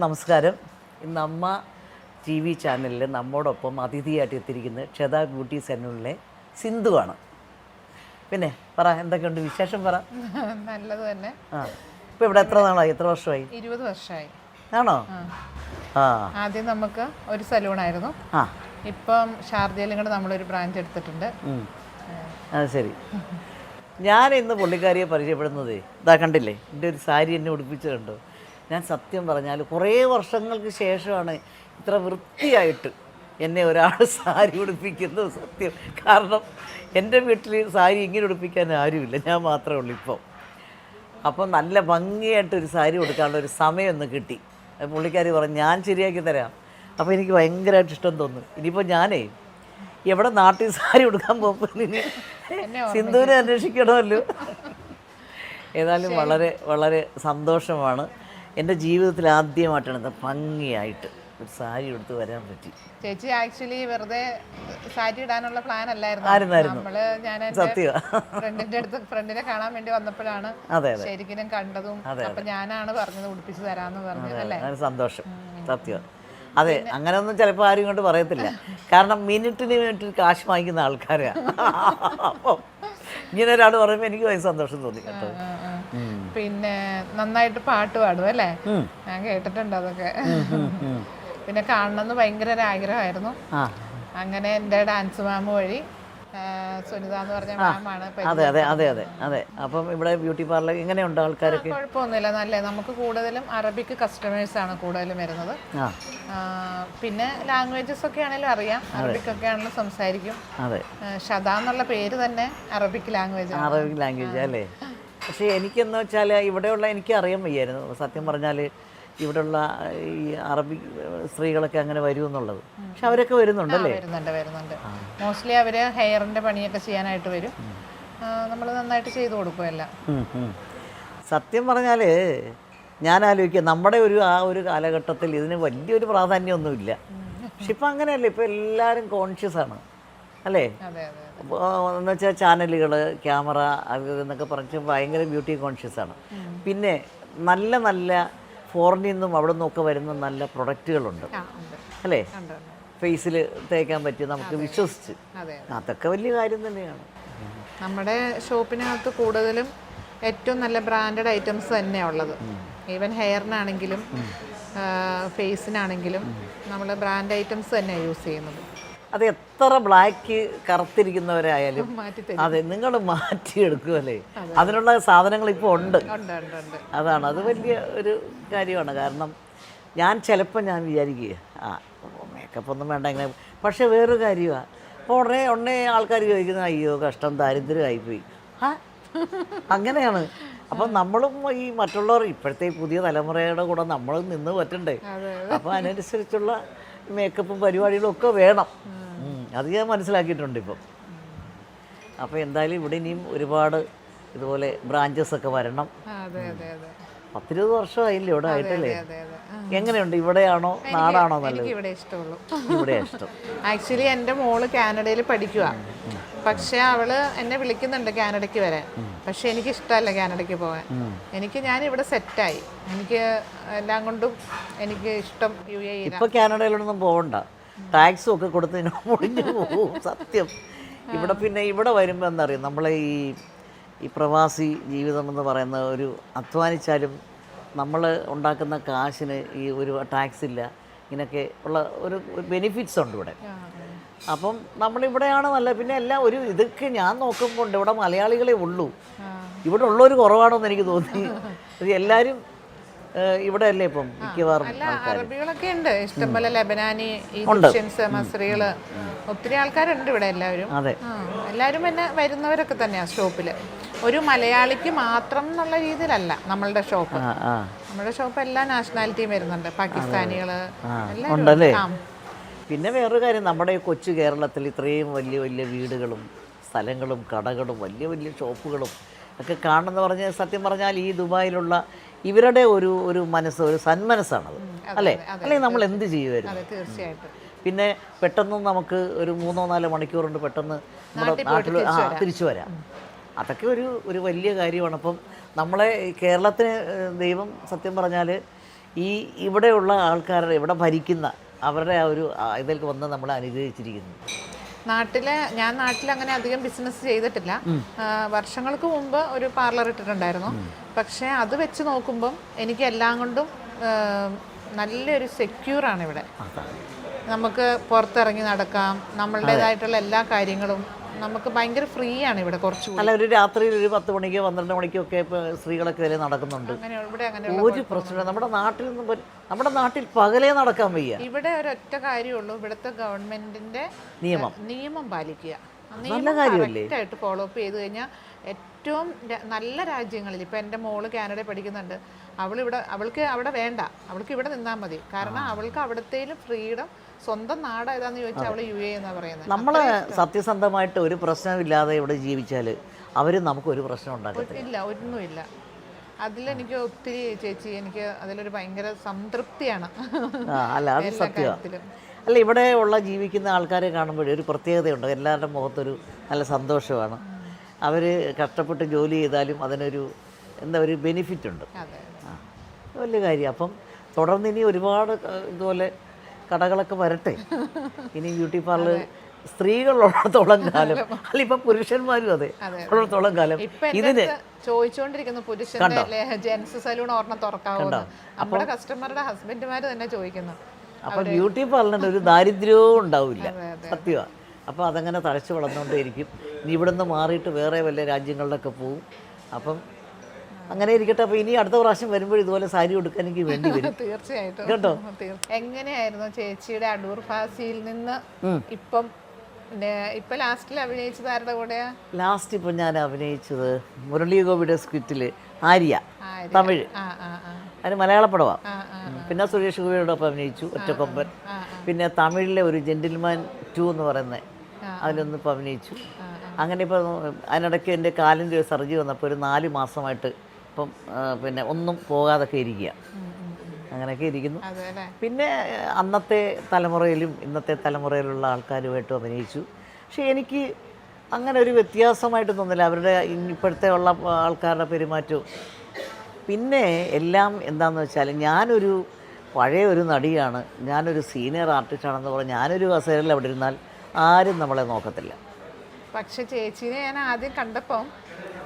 നമസ്കാരം. ഇന്ന് അമ്മ ടി വി ചാനലിൽ നമ്മോടൊപ്പം അതിഥിയായിട്ട് എത്തിയിരിക്കുന്നത് ക്ഷത ബ്യൂട്ടി സെന്ററിലെ സിന്ധുവാണ്. പിന്നെ പറ, എന്തൊക്കെയുണ്ട് വിശേഷം? പറ. നല്ലത് തന്നെ. ഇപ്പം ഇവിടെ എത്ര നാളായി, എത്ര വർഷമായി? 20 വർഷമായി. ആണോ? ആദ്യം നമുക്ക് ഒരു സലൂണായിരുന്നു. ഇപ്പം ഷാർജയിലും കൂടെ നമ്മളൊരു ബ്രാഞ്ച് എടുത്തിട്ടുണ്ട്. അത് ശരി. ഞാൻ ഇന്ന് പുള്ളിക്കാരിയെ പരിചയപ്പെടുന്നത് ഇതാ കണ്ടില്ലേ, എൻ്റെ ഒരു സാരി എന്നെ ഉടുപ്പിച്ച് കണ്ടു. ഞാൻ സത്യം പറഞ്ഞാൽ കുറേ വർഷങ്ങൾക്ക് ശേഷമാണ് ഇത്ര വൃത്തിയായിട്ട് എന്നെ ഒരാൾ സാരി ഉടുപ്പിക്കുന്നത്. സത്യം. കാരണം എൻ്റെ വീട്ടിൽ സാരി ഇങ്ങനെ ഉടുപ്പിക്കാൻ ആരുമില്ല, ഞാൻ മാത്രമേ ഉള്ളൂ ഇപ്പോൾ. അപ്പം നല്ല ഭംഗിയായിട്ടൊരു സാരി ഉടുക്കാനുള്ള ഒരു സമയം ഒന്ന് കിട്ടി. പുള്ളിക്കാരി പറഞ്ഞു ഞാൻ ശരിയാക്കി തരാം. അപ്പോൾ എനിക്ക് ഭയങ്കരമായിട്ട് ഇഷ്ടം തോന്നുന്നു. ഇനിയിപ്പോൾ ഞാനേ എവിടെ നാട്ടിൽ സാരി ഉടുക്കാൻ പോകുമ്പോൾ ഇനി സിന്ധുവിനെ അന്വേഷിക്കണമല്ലോ. ഏതായാലും വളരെ വളരെ സന്തോഷമാണ്. എൻ്റെ ജീവിതത്തിൽ ആദ്യമായിട്ടാണ് ഭംഗിയായിട്ട് ഒരു സാരി എടുത്ത് വരാൻ പറ്റി. ചേച്ചി ആക്ച്വലി വെറുതെ സാരി ഇടാനുള്ള പ്ലാൻ അല്ലായിരുന്നു. നമ്മള് ഞാൻ ഫ്രണ്ടിനെ കാണാൻ വേണ്ടി വന്നപ്പോഴാണ് ശരിക്കും കണ്ടതും. അപ്പൊ ഞാനാണ് പറഞ്ഞത് ഉടുപ്പിച്ച് തരാന്ന് പറഞ്ഞത്. അല്ലേ? സന്തോഷം. സത്യം. അതെ, അങ്ങനെയൊന്നും ചിലപ്പോൾ ആരും കൊണ്ട് പറയത്തില്ല. കാരണം മിനിറ്റിന് കാശ് വാങ്ങിക്കുന്ന ആൾക്കാരാണ്. അപ്പം ഇങ്ങനെ ഒരാൾ പറയുമ്പോൾ എനിക്ക് ഭയങ്കര സന്തോഷം തോന്നി കേട്ടോ. പിന്നെ നന്നായിട്ട് പാട്ട് പാടും അല്ലേ? ഞാൻ കേട്ടിട്ടുണ്ട് അതൊക്കെ. പിന്നെ കാണണമെന്ന് ഭയങ്കര ഒരു ആഗ്രഹമായിരുന്നു. അങ്ങനെ എൻ്റെ ഡാൻസ് മാം വഴി സുനിത എന്ന് പറഞ്ഞ മാമാണ്. അതെ അതെ അതെ അതെ അതെ. അപ്പം ഇവിടെ ബ്യൂട്ടി പാർലർ എങ്ങനെയുണ്ട് ആൾക്കാരൊക്കെ? കുഴപ്പമൊന്നുമില്ല, നല്ല. നമുക്ക് കൂടുതലും അറബിക് കസ്റ്റമേഴ്സാണ് കൂടുതലും വരുന്നത്. പിന്നെ ലാംഗ്വേജസ് ഒക്കെ ആണെങ്കിലും അറിയാം, അറബിക് ഒക്കെ ആണെങ്കിലും സംസാരിക്കും. അതെ. ഷദ എന്നുള്ള പേര് തന്നെ അറബിക് ലാംഗ്വേജ്. അറബിക് ലാംഗ്വേജ് അല്ലേ? പക്ഷേ എനിക്കെന്ന് വെച്ചാൽ ഇവിടെയുള്ള എനിക്ക് അറിയാൻ വയ്യായിരുന്നു സത്യം പറഞ്ഞാൽ, ഇവിടെയുള്ള ഈ അറബി സ്ത്രീകളൊക്കെ അങ്ങനെ വരുമെന്നുള്ളത്. പക്ഷെ അവരൊക്കെ വരുന്നുണ്ടല്ലേ? വരുന്നുണ്ട്. മോസ്റ്റ്ലി അവർ ഹെയറിൻ്റെ പണിയൊക്കെ ചെയ്യാനായിട്ട് വരും. നമ്മൾ നന്നായിട്ട് ചെയ്തു കൊടുക്കുമല്ല. സത്യം പറഞ്ഞാൽ ഞാൻ ആലോചിക്കുക, നമ്മുടെ ആ ഒരു കാലഘട്ടത്തിൽ ഇതിന് വലിയൊരു പ്രാധാന്യമൊന്നുമില്ല. പക്ഷെ ഇപ്പം അങ്ങനെയല്ല, ഇപ്പം എല്ലാവരും കോൺഷ്യസാണ് അല്ലേ? എന്ന് വെച്ചാൽ ചാനലുകൾ, ക്യാമറ, അത് എന്നൊക്കെ പറഞ്ഞ് ഭയങ്കര ബ്യൂട്ടി കോൺഷ്യസാണ്. പിന്നെ നല്ല നല്ല ഫോറിനിൽ നിന്നും അവിടെ നിന്നൊക്കെ വരുന്ന നല്ല പ്രൊഡക്റ്റുകളുണ്ട് അല്ലേ? ഫേസിൽ തേക്കാൻ പറ്റി നമുക്ക് വിശ്വസിച്ച്. അതൊക്കെ വലിയ കാര്യം തന്നെയാണ്. നമ്മുടെ ഷോപ്പിനകത്ത് കൂടുതലും ഏറ്റവും നല്ല ബ്രാൻഡഡ് ഐറ്റംസ് തന്നെയാണ് ഉള്ളത്. ഈവൻ ഹെയറിനാണെങ്കിലും ഫേസിനാണെങ്കിലും നമ്മൾ ബ്രാൻഡ് ഐറ്റംസ് തന്നെയാണ് യൂസ് ചെയ്യുന്നത്. അത് എത്ര ബ്ലാക്ക് കറുത്തിരിക്കുന്നവരായാലും അതെ നിങ്ങൾ മാറ്റിയെടുക്കുമല്ലേ? അതിനുള്ള സാധനങ്ങൾ ഇപ്പോൾ ഉണ്ട്. അതാണ്, അത് വലിയ ഒരു കാര്യമാണ്. കാരണം ഞാൻ ചിലപ്പോൾ വിചാരിക്കുക മേക്കപ്പ് ഒന്നും വേണ്ട ഇങ്ങനെ. പക്ഷേ വേറൊരു കാര്യമാണ്, അപ്പോൾ ഉടനെ ആൾക്കാർ ചോദിക്കുന്നത് അയ്യോ കഷ്ടം, ദാരിദ്ര്യമായിപ്പോയി. അങ്ങനെയാണ്. അപ്പം നമ്മളും ഈ മറ്റുള്ളവർ ഇപ്പോഴത്തെ പുതിയ തലമുറയുടെ കൂടെ നമ്മൾ നിന്ന് പറ്റണ്ടേ? അപ്പോൾ അതിനനുസരിച്ചുള്ള മേക്കപ്പും പരിപാടികളും ഒക്കെ വേണം. അത് ഞാൻ മനസ്സിലാക്കിയിട്ടുണ്ട് ഇപ്പം. അപ്പോൾ എന്തായാലും ഇവിടെ ഇനിയും ഒരുപാട് ഇതുപോലെ ബ്രാഞ്ചസ് ഒക്കെ വരണം. 10-20 വർഷമായില്ലേ ഇവിടെ ആയിട്ടല്ലേ? എങ്ങനെയുണ്ട്? ഇവിടെയാണോ നാടാണോ നല്ലത്? ഇവിടെ ഇഷ്ടമുള്ളൂ. ഇവിടെ ഇഷ്ടം. ആക്ച്വലി എൻ്റെ മോള് കാനഡയിൽ പഠിക്കുക. പക്ഷേ അവള് എന്നെ വിളിക്കുന്നുണ്ട് കാനഡയ്ക്ക് വരാൻ. പക്ഷെ എനിക്ക് ഇഷ്ടമല്ല കാനഡയ്ക്ക് പോകാൻ. ഞാൻ ഇവിടെ സെറ്റായി. എനിക്ക് എല്ലാം കൊണ്ടും എനിക്ക് ഇഷ്ടം UAE. ഇപ്പം കാനഡയിലൊന്നും പോകണ്ട, ടാക്സും ഒക്കെ കൊടുത്ത് മുടിഞ്ഞു പോകും. സത്യം. ഇവിടെ പിന്നെ ഇവിടെ വരുമ്പോൾ എന്താ പറയുക, നമ്മളെ ഈ പ്രവാസി ജീവിതം എന്ന് പറയുന്ന ഒരു അധ്വാനിച്ചാലും നമ്മൾ ഉണ്ടാക്കുന്ന കാശിന് ഈ ഒരു ടാക്സ് ഇല്ല, ഇങ്ങനെയൊക്കെ ഉള്ള ഒരു ബെനിഫിറ്റ്സ് ഉണ്ട് ഇവിടെ. അപ്പം നമ്മളിവിടെയാണ് നല്ല. പിന്നെ എല്ലാം ഒരു ഇതൊക്കെ ഞാൻ നോക്കുമ്പോൾ ഉണ്ട് ഇവിടെ മലയാളികളെ ഉള്ളൂ. ഇവിടെ ഉള്ളവർ കുറവാണോന്ന് എനിക്ക് തോന്നി. എല്ലാവരും ഇവിടെ അല്ലേ ഇപ്പം മിക്കവാറും അറബികളൊക്കെ ഉണ്ട് ഇഷ്ടംപോലെ. ലെബനാനി, ഈജിപ്ഷ്യൻസ്, മസ്രികള്, ഒത്തിരി ആൾക്കാരുണ്ട് ഇവിടെ. എല്ലാവരും പിന്നെ വരുന്നവരൊക്കെ തന്നെയാണ് ഷോപ്പിൽ. ഒരു മലയാളിക്ക് മാത്രം എന്നുള്ള രീതിയിലല്ല നമ്മളുടെ ഷോപ്പ്. നമ്മുടെ ഷോപ്പ് എല്ലാ നാഷണാലിറ്റിയും വരുന്നുണ്ട്, പാകിസ്ഥാനികള് ഉണ്ടല്ലേ. പിന്നെ വേറൊരു കാര്യം, നമ്മുടെ ഈ കൊച്ചു കേരളത്തിൽ ഇത്രയും വലിയ വലിയ വീടുകളും സ്ഥലങ്ങളും കടകളും വലിയ വലിയ ഷോപ്പുകളും ഒക്കെ കാണുമെന്ന് പറഞ്ഞാൽ സത്യം പറഞ്ഞാൽ ഈ ദുബായിലുള്ള ഇവരുടെ ഒരു മനസ്സ്, ഒരു സന്മനസ്സാണത് അല്ലേ? അല്ലെങ്കിൽ നമ്മൾ എന്ത് ചെയ്യുമായിരുന്നു? തീർച്ചയായിട്ടും. പിന്നെ പെട്ടെന്ന് നമുക്ക് ഒരു 3-4 മണിക്കൂർ കൊണ്ട് പെട്ടെന്ന് നമ്മുടെ നാട്ടിൽ തിരിച്ചു വരാം. അതൊക്കെ ഒരു വലിയ കാര്യമാണ്. അപ്പം നമ്മളെ കേരളത്തിന് ദൈവം സത്യം പറഞ്ഞാൽ ഇവിടെയുള്ള ആൾക്കാരുടെ ഇവിടെ ഭരിക്കുന്ന അവരുടെ ആ ഒരു ഇതിലേക്ക് വന്ന് നമ്മളെ അനുഗ്രഹിച്ചിരിക്കുന്നു. ഞാൻ നാട്ടിൽ അങ്ങനെ അധികം ബിസിനസ് ചെയ്തിട്ടില്ല. വർഷങ്ങൾക്ക് മുമ്പ് ഒരു പാർലർ ഇട്ടിട്ടുണ്ടായിരുന്നു. പക്ഷേ അത് വെച്ച് നോക്കുമ്പം എനിക്ക് എല്ലാം കൊണ്ടും നല്ലൊരു സെക്യൂറാണ് ഇവിടെ. നമുക്ക് പുറത്തിറങ്ങി നടക്കാം, നമ്മളുടേതായിട്ടുള്ള എല്ലാ കാര്യങ്ങളും നമുക്ക് ഭയങ്കര ഫ്രീ ആണ് ഇവിടെ. കുറച്ചുകൂടി അല്ല, ഒരു രാത്രിയിൽ ഒരു 10 മണിക്കോ 12 മണിക്കോ ഒക്കെ സ്ത്രീകളൊക്കെ ഇതിൽ നടക്കുന്നുണ്ട്. ഒരു പ്രശ്നമില്ല. നമ്മുടെ നാട്ടിൽ പകലേ നടക്കാൻ വയ്യ. ഇവിടെ ഒരൊറ്റ കാര്യമുള്ളൂ, ഇവിടുത്തെ ഗവൺമെന്റിന്റെ നിയമം പാലിക്കുക. നല്ല കാര്യമല്ലേ? കറക്റ്റായിട്ട് ഫോളോ അപ്പ് ചെയ്ത് കഴിഞ്ഞാൽ ഏറ്റവും നല്ല രാജ്യങ്ങളിൽ, ഇപ്പം എൻ്റെ മോള് കാനഡയിൽ പഠിക്കുന്നുണ്ട്, അവൾക്ക് അവിടെ വേണ്ട, അവൾക്ക് ഇവിടെ നിന്നാൽ മതി. കാരണം അവൾക്ക് അവിടത്തേലും ഫ്രീഡം. സ്വന്തം നാട് ഏതാന്ന് ചോദിച്ചാൽ അവള് UAE എന്നാ പറയുന്നത്. നമ്മൾ സത്യസന്ധമായിട്ട് ഒരു പ്രശ്നമില്ലാതെ ഇവിടെ ജീവിച്ചാൽ അവർ നമുക്കൊരു പ്രശ്നം ഉണ്ടാക്കത്തില്ല. ഒന്നുമില്ല. അതിലെനിക്ക് ഒത്തിരി ചേച്ചി, എനിക്ക് അതിലൊരു ഭയങ്കര സംതൃപ്തിയാണ്. അല്ല, അത് സത്യമാണ്. അല്ല, ഇവിടെ ഉള്ള ജീവിക്കുന്ന ആൾക്കാരെ കാണുമ്പോഴേ ഒരു പ്രത്യേകതയുണ്ട്. എല്ലാവരുടെ മുഖത്തൊരു നല്ല സന്തോഷമാണ്. അവർ കഷ്ടപ്പെട്ട് ജോലി ചെയ്താലും അതിനൊരു ഒരു ബെനിഫിറ്റ് ഉണ്ട്. വലിയ കാര്യം. അപ്പം തുടർന്ന് ഇനി ഒരുപാട് ഇതുപോലെ കടകളൊക്കെ വരട്ടെ. ഇനി ബ്യൂട്ടി പാർലർ സ്ത്രീകളുള്ളത്തോളം കാലം, അല്ല ഇപ്പം പുരുഷന്മാരും അതെ ഉള്ളത്തോളം കാലം ഇതിന് ചോദിച്ചുകൊണ്ടിരിക്കുന്നു പുരുഷന്റെ ജെൻസ് സലൂൺ ഒരെണ്ണം തുറക്കാവുന്ന നമ്മുടെ കസ്റ്റമറുടെ ഹസ്ബൻഡുമാര് തന്നെ ചോദിക്കുന്നു. അപ്പം ബ്യൂട്ടി പാർലറിൻ്റെ ഒരു ദാരിദ്ര്യവും ഉണ്ടാവില്ല. സത്യമാണ്. അപ്പോൾ അതങ്ങനെ തഴച്ചു വളർന്നുകൊണ്ടേയിരിക്കും. ഇനി ഇവിടെ നിന്ന് മാറിയിട്ട് വേറെ വല്ല രാജ്യങ്ങളിലൊക്കെ പോവും. അപ്പം അങ്ങനെ ഇരിക്കട്ടെ. അപ്പോൾ ഇനി അടുത്ത പ്രാവശ്യം വരുമ്പോൾ ഇതുപോലെ സാരി കൊടുക്കാൻ എനിക്ക് വേണ്ടി വരും. തീർച്ചയായിട്ടും കേട്ടോ. എങ്ങനെയായിരുന്നു ചേച്ചിയുടെ അടൂർ ഫാസിയിൽ നിന്ന് ഇപ്പം ലാസ്റ്റിൽ അഭിനയിച്ചത് ആരുടെ കൂടെയാ? ലാസ്റ്റ് ഇപ്പം ഞാൻ അഭിനയിച്ചത് മുരളി ഗോപിയുടെ സ്ക്രിപ്റ്റില് ആര്യ, തമിഴ്. അതിന് മലയാള പടമാണ്. പിന്നെ സുരേഷ് ഗോപിയോടൊപ്പം അഭിനയിച്ചു ഒറ്റക്കൊമ്പൻ. പിന്നെ തമിഴിലെ ഒരു ജെന്റിൽമാൻ 2 എന്ന് പറയുന്നത് അതിലൊന്ന് ഇപ്പം അഭിനയിച്ചു. അങ്ങനെ ഇപ്പോൾ അതിനിടയ്ക്ക് എൻ്റെ കാലിൻ്റെ ഒരു സർജറി വന്നപ്പോൾ ഒരു 4 മാസമായിട്ട് ഇപ്പം പിന്നെ ഒന്നും പോകാതൊക്കെ ഇരിക്കുക. അങ്ങനെയൊക്കെ ഇരിക്കുന്നു. പിന്നെ അന്നത്തെ തലമുറയിലും ഇന്നത്തെ തലമുറയിലുള്ള ആൾക്കാരുമായിട്ടും അഭിനയിച്ചു. പക്ഷേ എനിക്ക് അങ്ങനെ ഒരു വ്യത്യാസമായിട്ട് തോന്നില്ല അവരുടെ ഇപ്പോഴത്തെ ഉള്ള ആൾക്കാരുടെ പെരുമാറ്റവും. പിന്നെ എല്ലാം എന്താണെന്ന് വെച്ചാൽ ഞാനൊരു പഴയ ഒരു നടിയാണ്, ഞാനൊരു സീനിയർ ആർട്ടിസ്റ്റാണെന്ന് പറഞ്ഞാൽ ഞാനൊരു കസേരയിൽ അവിടെ ഇരുന്നാൽ ആരും നമ്മളെ നോക്കത്തില്ല. പക്ഷെ ചേച്ചീനെ ഞാൻ ആദ്യം കണ്ടപ്പം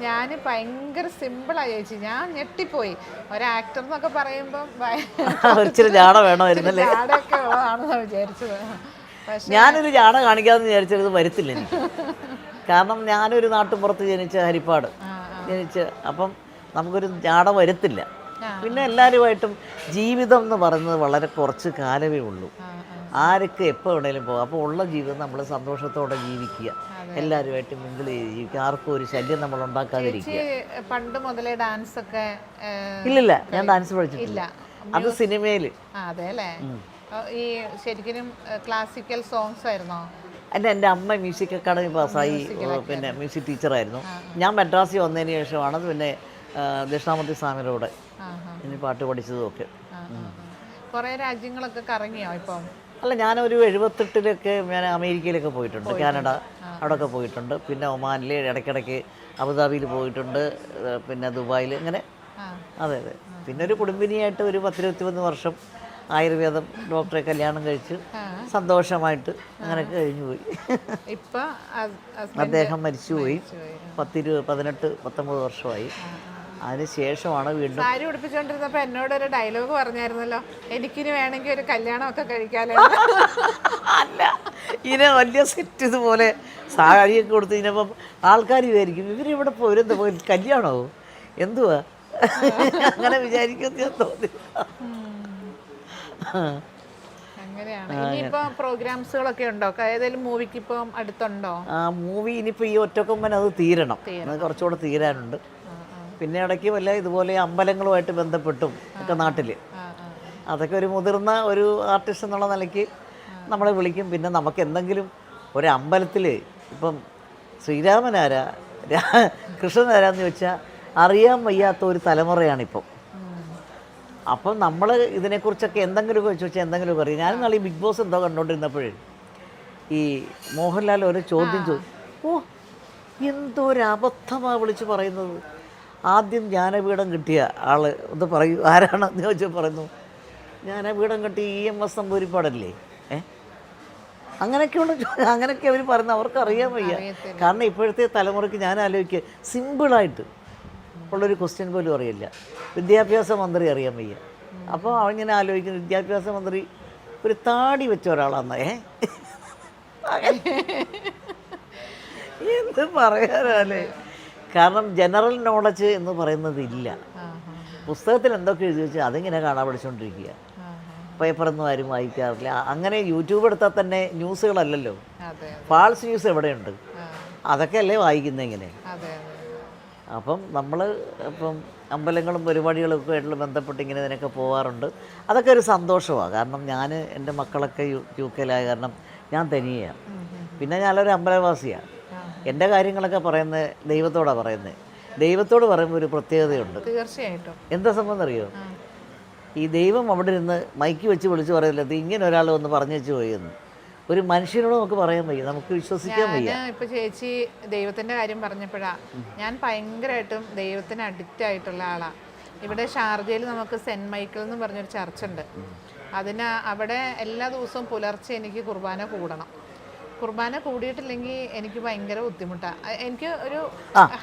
ഞാൻ ഭയങ്കര സിമ്പിളാണ് ചേച്ചി. ഞാൻ ഞെട്ടിപ്പോയി. ഒരാക്ടർ എന്നൊക്കെ പറയുമ്പം ഇച്ചിരി ജാട വേണമായിരുന്നല്ലേ? ജാടയൊക്കെ ഉള്ളതാണെന്ന് വിചാരിച്ചത്. ഞാനൊരു ജാട കാണിക്കാമെന്ന് വിചാരിച്ചത് വരത്തില്ല എനിക്ക്. കാരണം ഞാനൊരു നാട്ടുപുറത്ത് ഹരിപ്പാട് ജനിച്ച്, അപ്പം നമുക്കൊരു ജാട വരത്തില്ല. പിന്നെ എല്ലാവരുമായിട്ടും ജീവിതം എന്ന് പറയുന്നത് വളരെ കുറച്ച് കാലമേ ഉള്ളൂ. ആരൊക്കെ എപ്പോൾ വേണേലും പോകാം. അപ്പോൾ ഉള്ള ജീവിതം നമ്മൾ സന്തോഷത്തോടെ ജീവിക്കുക, എല്ലാവരുമായിട്ട് മിങ്കിൾ ചെയ്ത് ജീവിക്കുക, ആർക്കും ഒരു ശല്യം നമ്മൾ ഉണ്ടാക്കാതിരിക്കുക. പണ്ട് മുതലേ ഡാൻസ് ഒക്കെ? ഇല്ലില്ല, ഞാൻ ഡാൻസ് പഠിച്ചിട്ടില്ല. അത് സിനിമയിൽ. അതെ അല്ലേ? ഈ ശരിക്കും ക്ലാസിക്കൽ സോങ്സ് ആയിരുന്നോ? എൻ്റെ അമ്മ മ്യൂസിക് അക്കാഡമി പാസ്സായി, പിന്നെ മ്യൂസിക് ടീച്ചറായിരുന്നു. ഞാൻ മദ്രാസിൽ വന്നതിന് ശേഷമാണ് പിന്നെ ദക്ഷിണാമൂർത്തി സ്വാമിയുടെ കൂടെ ഇനി പാട്ട് പഠിച്ചതും ഒക്കെ. കുറേ രാജ്യങ്ങളൊക്കെ കറങ്ങിയോ ഇപ്പം? അല്ല, ഞാനൊരു 78-ലൊക്കെ ഞാൻ അമേരിക്കയിലൊക്കെ പോയിട്ടുണ്ട്, കാനഡ അവിടെയൊക്കെ പോയിട്ടുണ്ട്. പിന്നെ ഒമാനിൽ ഇടയ്ക്കിടയ്ക്ക് അബുദാബിയിൽ പോയിട്ടുണ്ട്, പിന്നെ ദുബായിൽ, അങ്ങനെ. അതെ. പിന്നെ ഒരു കുടുംബിനിയായിട്ട് ഒരു 10-21 വർഷം ആയുർവേദം ഡോക്ടറെ കല്യാണം കഴിച്ച് സന്തോഷമായിട്ട് അങ്ങനെയൊക്കെ കഴിഞ്ഞു പോയി. അദ്ദേഹം മരിച്ചുപോയി. 18-19 വർഷമായി. അതിനുശേഷമാണ് വീണ്ടും. സാരി ഉടുപ്പിച്ചോണ്ടിരുന്നപ്പോ എന്നോടൊരു ഡയലോഗ് പറഞ്ഞായിരുന്നല്ലോ, എനിക്കിനി വേണമെങ്കിൽ ഒരു കല്യാണമൊക്കെ കഴിക്കാലോ. അല്ല, ഇതിനെ വലിയ സെറ്റ് ഇതുപോലെ സാരിയൊക്കെ കൊടുത്ത് കഴിഞ്ഞപ്പം ആൾക്കാർ വിചാരിക്കും ഇവരിവിടെ പോരെന്താ പോയി കല്യാണമോ എന്തുവാ അങ്ങനെ വിചാരിക്കുന്ന തോന്നി. അങ്ങനെയാണ്. ഇനിയിപ്പോ പ്രോഗ്രാംസുകളൊക്കെ ഉണ്ടോ? ഏതെങ്കിലും മൂവിക്ക് ഇപ്പം അടുത്തുണ്ടോ? മൂവി ഇനിയിപ്പോൾ ഈ ഒറ്റക്കൊമ്പൻ അത് തീരണം, അത് കുറച്ചുകൂടെ തീരാനുണ്ട്. പിന്നെ ഇടയ്ക്ക് വല്ല ഇതുപോലെ അമ്പലങ്ങളുമായിട്ട് ബന്ധപ്പെട്ടും ഒക്കെ നാട്ടിൽ, അതൊക്കെ ഒരു മുതിർന്ന ഒരു ആർട്ടിസ്റ്റ് എന്നുള്ള നിലയ്ക്ക് നമ്മളെ വിളിക്കും. പിന്നെ നമുക്ക് എന്തെങ്കിലും ഒരു അമ്പലത്തിൽ ഇപ്പം ശ്രീരാമനാരാ കൃഷ്ണനാരാന്ന് ചോദിച്ചാൽ അറിയാൻ വയ്യാത്ത ഒരു തലമുറയാണിപ്പം. അപ്പം നമ്മൾ ഇതിനെക്കുറിച്ചൊക്കെ എന്തെങ്കിലുമൊക്കെ ചോദിച്ചാൽ എന്തെങ്കിലുമൊക്കെ അറിയാം. ഞാനും നാളെ ഈ ബിഗ് ബോസ് എന്തോ കണ്ടുകൊണ്ടിരുന്നപ്പോഴേ ഈ മോഹൻലാൽ ഒരു ചോദ്യം ഓ എന്തോ ഒരു അബദ്ധമാണ് വിളിച്ച് പറയുന്നത്. ആദ്യം ജ്ഞാനപീഠം കിട്ടിയ ആൾ ഒന്ന് പറയൂ ആരാണെന്ന് ചോദിച്ചാൽ പറയുന്നു ഞാൻ ആ വീടം കെട്ടി EMS നമ്പൂതിരിപ്പാടല്ലേ അങ്ങനെയൊക്കെ അവർ പറയുന്നത് അവർക്ക് അറിയാൻ വയ്യ. കാരണം ഇപ്പോഴത്തെ തലമുറയ്ക്ക് ഞാൻ ആലോചിക്കുക സിമ്പിളായിട്ട് ഉള്ളൊരു ക്വസ്റ്റ്യൻ പോലും അറിയില്ല. വിദ്യാഭ്യാസ മന്ത്രി അറിയാൻ വയ്യ. അപ്പോൾ അവനിങ്ങനെ ആലോചിക്കുന്നു, വിദ്യാഭ്യാസ മന്ത്രി ഒരു താടി വെച്ച ഒരാളാണ്. എന്ത് പറയാനല്ലേ? കാരണം ജനറൽ നോളജ് എന്ന് പറയുന്നത് ഇല്ല. പുസ്തകത്തിൽ എന്തൊക്കെ എഴുതി വെച്ചാൽ അതിങ്ങനെ കാണാൻ പഠിച്ചുകൊണ്ടിരിക്കുക. പേപ്പറൊന്നും ആരും വായിക്കാറില്ല. അങ്ങനെ യൂട്യൂബ് എടുത്താൽ തന്നെ ന്യൂസുകളല്ലല്ലോ, ഫാൾസ് ന്യൂസ് എവിടെയുണ്ട്? അതൊക്കെ അല്ലേ വായിക്കുന്നത് ഇങ്ങനെ. അപ്പം നമ്മൾ ഇപ്പം അമ്പലങ്ങളും പരിപാടികളൊക്കെ ആയിട്ടുള്ള ബന്ധപ്പെട്ട് ഇങ്ങനെ ഇതിനൊക്കെ പോകാറുണ്ട്. അതൊക്കെ ഒരു സന്തോഷമാണ്. കാരണം ഞാൻ എൻ്റെ മക്കളൊക്കെ UK-യിലായ കാരണം ഞാൻ തനിയാണ്. പിന്നെ ഞാനൊരു അമ്പലവാസിയാണ്. എൻ്റെ കാര്യങ്ങളൊക്കെ പറയുന്നത് ദൈവത്തോടാണ് പറയുന്നത്. ദൈവത്തോട് പറയുമ്പോൾ ഒരു പ്രത്യേകതയുണ്ട്. തീർച്ചയായിട്ടും. എന്താ സംഭവം അറിയോ? ഈ ദൈവം അവിടെ ഇരുന്ന് മൈക്ക് വെച്ച് വിളിച്ച് പറയില്ല, ഇത് ഇങ്ങനെ ഒരാൾ വന്ന് പറഞ്ഞു വെച്ച് പോയെന്ന്. ഒരു മനുഷ്യനോട് നമുക്ക് പറയാൻ വയ്യ, നമുക്ക് വിശ്വസിക്കാൻ വയ്യ. ഇപ്പൊ ചേച്ചി ദൈവത്തിന്റെ കാര്യം പറഞ്ഞപ്പോഴാ ഞാൻ ഭയങ്കരമായിട്ടും ദൈവത്തിന് അഡിക്റ്റ് ആയിട്ടുള്ള ആളാ. ഇവിടെ ഷാർജയിൽ നമുക്ക് സെന്റ് മൈക്കിൾ എന്ന് പറഞ്ഞൊരു ചർച്ച് ഉണ്ട്. അവിടെ എല്ലാ ദിവസവും പുലർച്ചെ എനിക്ക് കുർബാന കൂടണം. കുർബാന കൂടിയിട്ടില്ലെങ്കിൽ എനിക്ക് ഭയങ്കര ബുദ്ധിമുട്ടാണ്. എനിക്ക് ഒരു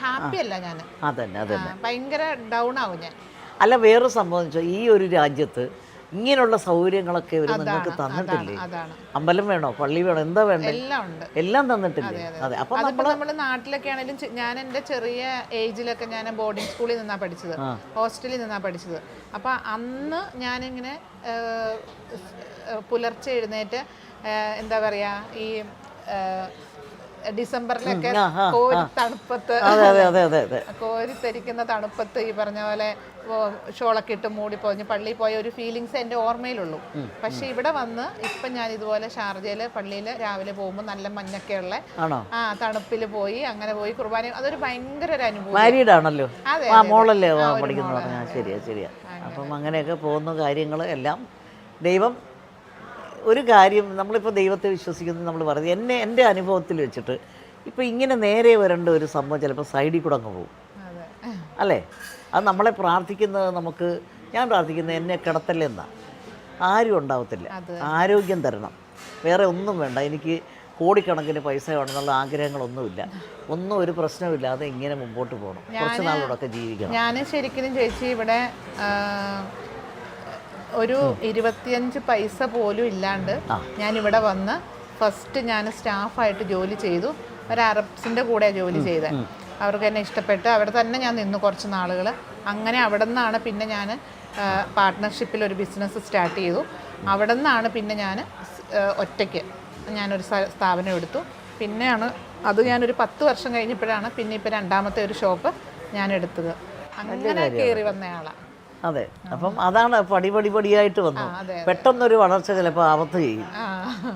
ഹാപ്പി അല്ല ഞാൻ, ഭയങ്കര ഡൗൺ ആവും ഞാൻ. അല്ല, വേറൊരു സംഭവം വെച്ചാൽ ഈ ഒരു രാജ്യത്ത് ഇങ്ങനെയുള്ള സൗകര്യങ്ങളൊക്കെ ഇവർ നിങ്ങൾക്ക് തന്നിട്ടില്ലേ? അമ്പലം വേണോ, പള്ളി വേണോ, എന്താ വേണ്ടത്? എല്ലാം തന്നിട്ടില്ലേ? അതെ. അപ്പൊ നമ്മുടെ നാട്ടിലൊക്കെ ആണെങ്കിലും ഞാൻ എൻ്റെ ചെറിയ ഏജിലൊക്കെ ഞാൻ ബോർഡിംഗ് സ്കൂളിൽ നിന്നാ പഠിച്ചത്, ഹോസ്റ്റലിൽ നിന്നാ പഠിച്ചത്. അപ്പൊ അന്ന് ഞാനിങ്ങനെ പുലർച്ചെ എഴുന്നേറ്റ് എന്താ പറയാ, ഈ ഡിസംബറിലൊക്കെ കോരിത്തരിക്കുന്ന തണുപ്പത്ത് ഈ പറഞ്ഞ പോലെ ഷോളൊക്കെ ഇട്ട് മൂടി പൊതിഞ്ഞ് പള്ളിയിൽ പോയ ഒരു ഫീലിങ്സ് എൻ്റെ ഓർമ്മയിലുള്ളൂ. പക്ഷെ ഇവിടെ വന്ന് ഇപ്പം ഞാൻ ഇതുപോലെ ഷാർജയിൽ പള്ളിയിൽ രാവിലെ പോകുമ്പോൾ നല്ല മഞ്ഞൊക്കെ ഉള്ള തണുപ്പിൽ പോയി അങ്ങനെ പോയി കുർബാന, അതൊരു ഭയങ്കര ഒരു അനുഭവം. ശരിയാ. അപ്പം അങ്ങനെയൊക്കെ പോകുന്ന കാര്യങ്ങൾ എല്ലാം ദൈവം. ഒരു കാര്യം നമ്മളിപ്പോൾ ദൈവത്തെ വിശ്വസിക്കുന്നത് നമ്മൾ പറയുന്നത്, എൻ്റെ അനുഭവത്തിൽ വെച്ചിട്ട് ഇപ്പോൾ ഇങ്ങനെ നേരെ വരേണ്ട ഒരു സംഭവം ചിലപ്പോൾ സൈഡിൽ കൂടെ അങ്ങ് പോകും, അല്ലേ? അത് നമ്മളെ പ്രാർത്ഥിക്കുന്നത്, ഞാൻ പ്രാർത്ഥിക്കുന്നത് എന്നെ കിടത്തല്ലെന്നാണ്. ആരും ഉണ്ടാവത്തില്ല. ആരോഗ്യം തരണം, വേറെ ഒന്നും വേണ്ട. എനിക്ക് കോടിക്കണക്കിന് പൈസ വേണമെന്നുള്ള ആഗ്രഹങ്ങളൊന്നുമില്ല. ഒന്നും ഒരു പ്രശ്നമില്ലാതെ ഇങ്ങനെ മുമ്പോട്ട് പോകണം, കുറച്ച് നാളോടൊക്കെ ജീവിക്കണം. ഞാൻ ശരിക്കും ചേച്ചി ഇവിടെ ഒരു 25 പൈസ പോലും ഇല്ലാണ്ട് ഞാനിവിടെ വന്ന് ഫസ്റ്റ് ഞാൻ സ്റ്റാഫായിട്ട് ജോലി ചെയ്തു. ഒരു അറബ്സിൻ്റെ കൂടെ ജോലി ചെയ്തത്. അവർക്ക് എന്നെ ഇഷ്ടപ്പെട്ട് അവിടെ തന്നെ ഞാൻ നിന്നു കുറച്ച് നാളുകൾ. അങ്ങനെ അവിടെ നിന്നാണ് പിന്നെ ഞാൻ പാർട്ട്ണർഷിപ്പിൽ ഒരു ബിസിനസ് സ്റ്റാർട്ട് ചെയ്തു. അവിടെ നിന്നാണ് പിന്നെ ഞാൻ ഒറ്റയ്ക്ക് ഞാനൊരു സ്ഥാപനം എടുത്തു. പിന്നെയാണ് അത് ഞാനൊരു 10 വർഷം കഴിഞ്ഞപ്പോഴാണ് പിന്നെ ഇപ്പോൾ രണ്ടാമത്തെ ഒരു ഷോപ്പ് ഞാൻ എടുത്തത്. അങ്ങനെ കയറി വന്നയാളാണ്. അതെ. അപ്പം അതാണ് പടിയായിട്ട് വന്നു. പെട്ടെന്നൊരു വളർച്ച ചിലപ്പോൾ ആപത്ത് ചെയ്യും.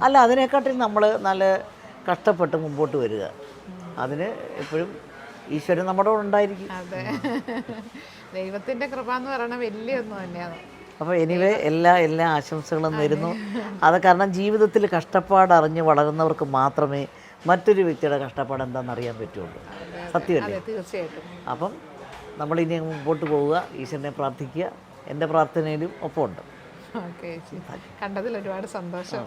അല്ല, അതിനെക്കാട്ടിൽ നമ്മൾ നല്ല കഷ്ടപ്പെട്ട് മുമ്പോട്ട് വരിക. അതിന് എപ്പോഴും ഈശ്വരൻ നമ്മുടെ കൂടെ ഉണ്ടായിരിക്കും. ദൈവത്തിൻ്റെ കൃപ എന്ന് പറയുന്നത് വലിയൊന്നും തന്നെയാണ്. അപ്പോൾ എനിവേ എല്ലാ ആശംസകളും നേരുന്നു. അത് കാരണം ജീവിതത്തിൽ കഷ്ടപ്പാട് അറിഞ്ഞ് വളരുന്നവർക്ക് മാത്രമേ മറ്റൊരു വ്യക്തിയുടെ കഷ്ടപ്പാട് എന്താണെന്ന് അറിയാൻ പറ്റുള്ളൂ. സത്യമല്ലേ? തീർച്ചയായിട്ടും. അപ്പം നമ്മളിനി മുമ്പോട്ട് പോവുക, ഈശ്വരനെ പ്രാർത്ഥിക്കുക. എൻ്റെ പ്രാർത്ഥനയിലും ഒപ്പമുണ്ട്. കണ്ടതിൽ ഒരുപാട് സന്തോഷം.